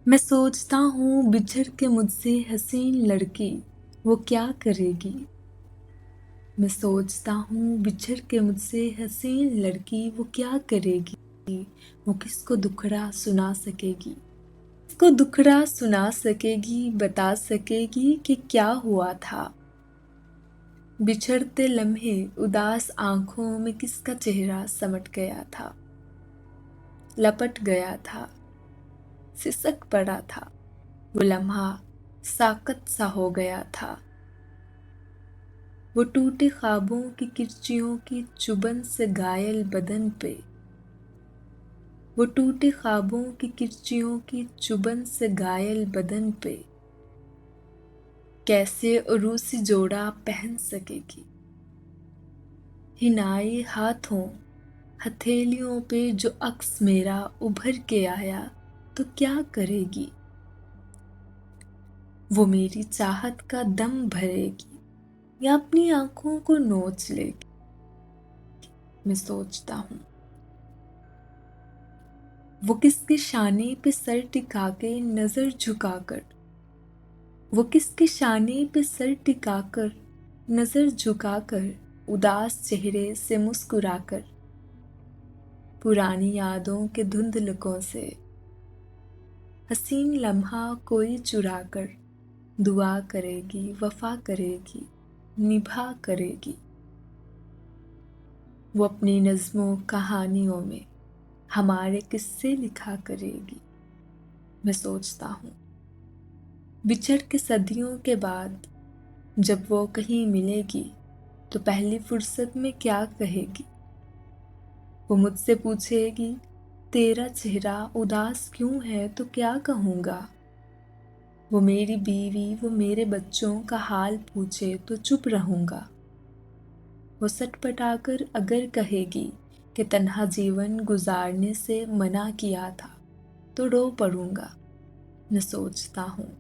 میں سوچتا ہوں بچھڑ کے مجھ سے حسین لڑکی وہ کیا کرے گی۔ میں سوچتا ہوں بچھڑ کے مجھ سے حسین لڑکی وہ کیا کرے گی۔ وہ کس کو دکھڑا سنا سکے گی، کس کو دکھڑا سنا سکے گی، بتا سکے گی کہ کیا ہوا تھا۔ بچھڑتے لمحے اداس آنکھوں میں کس کا چہرہ سمٹ گیا تھا، لپٹ گیا تھا، سسک پڑا تھا۔ وہ لمحہ ساکت سا ہو گیا تھا۔ وہ ٹوٹے خوابوں کی کرچیوں کی چبھن سے گھائل بدن پہ، وہ ٹوٹے خوابوں کی کرچیوں کی چبھن سے گھائل بدن پہ کیسے عروسی جوڑا پہن سکے گی۔ حنائی ہاتھوں ہتھیلیوں پہ جو عکس میرا ابھر کے آیا تو کیا کرے گی۔ وہ میری چاہت کا دم بھرے گی یا اپنی آنکھوں کو نوچ لے گی۔ میں سوچتا ہوں وہ کس کے شانے پہ سر ٹکا کے نظر جھکا کر، وہ کس کے شانے پہ سر ٹکا کر نظر جھکا کر اداس چہرے سے مسکرا کر پرانی یادوں کے دھندلکوں سے حسین لمحہ کوئی چرا کر دعا کرے گی، وفا کرے گی، نبھا کرے گی۔ وہ اپنی نظموں کہانیوں میں ہمارے قصے لکھا کرے گی۔ میں سوچتا ہوں بچھڑ کے صدیوں کے بعد جب وہ کہیں ملے گی تو پہلی فرصت میں کیا کہے گی۔ وہ مجھ سے پوچھے گی تیرا چہرہ اداس کیوں ہے تو کیا کہوں گا۔ وہ میری بیوی، وہ میرے بچوں کا حال پوچھے تو چپ رہوں گا۔ وہ سٹ پٹا کر اگر کہے گی کہ تنہا جیون گزارنے سے منع کیا تھا تو رو پڑوں گا۔ میں سوچتا ہوں